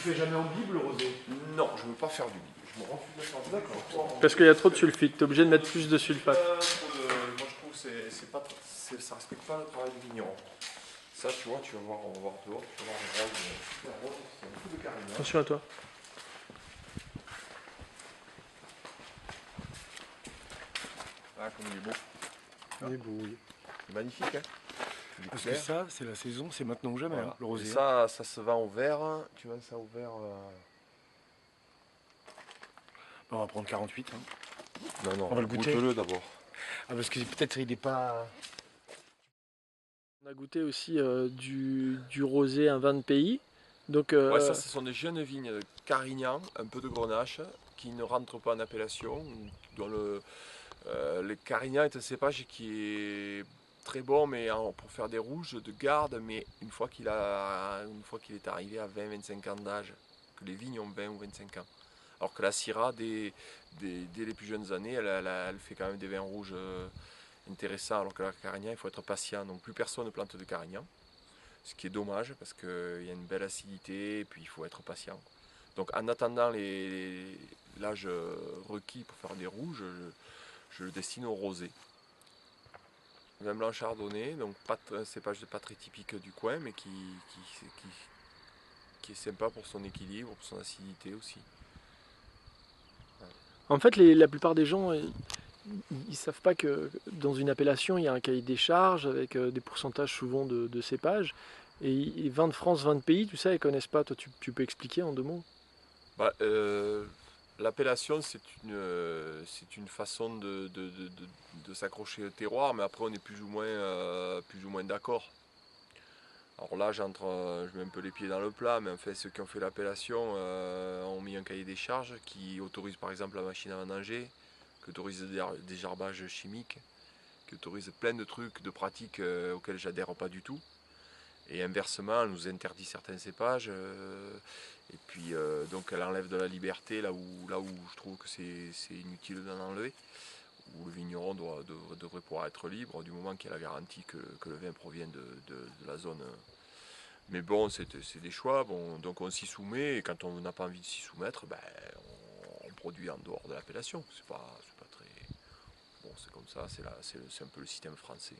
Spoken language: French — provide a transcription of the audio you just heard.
fais jamais en bible, rosé? Non, je ne veux pas faire du bible. Je me refuse de faire du bible. D'accord. Parce qu'il y a trop de sulfite, tu es obligé de mettre plus de sulfate. Moi je trouve que ça respecte pas le travail du vigneron. Ça tu vois, tu vas voir, on va voir dehors, tu vas voir un rose, super rose, c'est un coup de carignan. Attention à toi. Ah comme il est beau. Il est beau, oui. C'est magnifique hein. Il est Parce clair. que ça, c'est la saison, c'est maintenant ou jamais, Voilà. hein, le rosé. Et ça se vend au vert, tu vends ça au vert. On va prendre 48. Hein. Non, On va le goûter. goûte-le d'abord. Ah, parce que peut-être il n'est pas... On a goûté aussi du rosé, un vin de pays. Donc, Ouais, ça ce sont des jeunes vignes de Carignan, un peu de Grenache, qui ne rentrent pas en appellation, dont le Carignan est un cépage qui est très bon mais pour faire des rouges de garde, mais une fois qu'il est arrivé à 20-25 ans d'âge, que les vignes ont 20 ou 25 ans. Alors que la Syrah, dès les plus jeunes années, elle fait quand même des vins rouges intéressants, alors que la Carignan, il faut être patient, donc plus personne ne plante de Carignan. Ce qui est dommage parce qu'il y a une belle acidité et puis il faut être patient. Donc en attendant l'âge requis pour faire des rouges, je le destine au rosé. Vin blanc chardonnay, donc un cépage pas très typique du coin, mais qui est sympa pour son équilibre, pour son acidité aussi. en fait, la plupart des gens, ils savent pas que dans une appellation, il y a un cahier des charges avec des pourcentages souvent de cépages. Et vin de France, vin de pays, tout ça, ils connaissent pas. Toi, tu peux expliquer en 2 mots? Bah, l'appellation, c'est une façon de s'accrocher au terroir, mais après on est plus ou moins d'accord. Alors là, je mets un peu les pieds dans le plat, mais en fait, ceux qui ont fait l'appellation ont mis un cahier des charges qui autorise par exemple la machine à vendanger, qui autorise des gerbages chimiques, qui autorise plein de trucs, de pratiques auxquelles j'adhère pas du tout. Et inversement, elle nous interdit certains cépages, et puis donc elle enlève de la liberté là où je trouve que c'est inutile d'en enlever, où le vigneron devrait pouvoir être libre du moment qu'il y a la garantie que le vin provient de la zone. Mais bon, c'est des choix, bon, donc on s'y soumet, et quand on n'a pas envie de s'y soumettre, ben, on produit en dehors de l'appellation. C'est pas très. Bon, c'est comme ça, c'est un peu le système français.